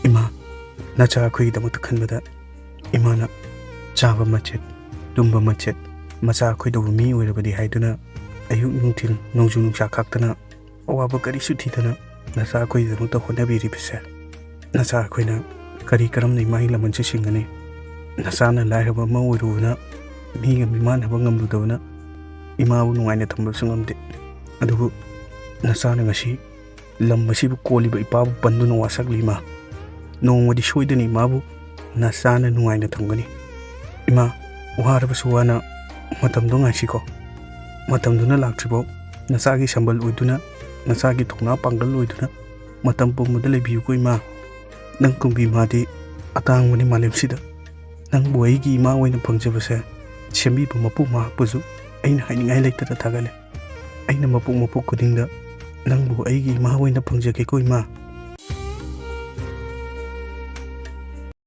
Ima, nacha akhoi khꯟꯕꯗ imana chaba machet tumba machet macha akhoi do mi oirabadi haiduna ayuk nungthil nongju nungsa khaktana awaba kari su thidana nacha akhoi damakta honabiri bise nacha akhoina kari karam nei mai laman che singani nacha na lairaba ma oiruna mi ga miman haba ngamdu dawna ima bu nungaina thamba sungamde adugu nacha na ngasi lam masibu koliba ipabu panduna wasak lima nongmadi soidani mabu nasana nungaina thangani ima warabasu wana matamdo ngaisiko matamduna laktribo nasagi sambal oiduna nasagi thongna pangal oiduna matam pumda lebiu ko ima nang kumbi madi atang wani malemsida nang boigi ima oina phangjabase sembi bu mapu ma puju aina hainingai leitara thagale aina mapu kudingda nang bu aigi ima oina phangjake ko ima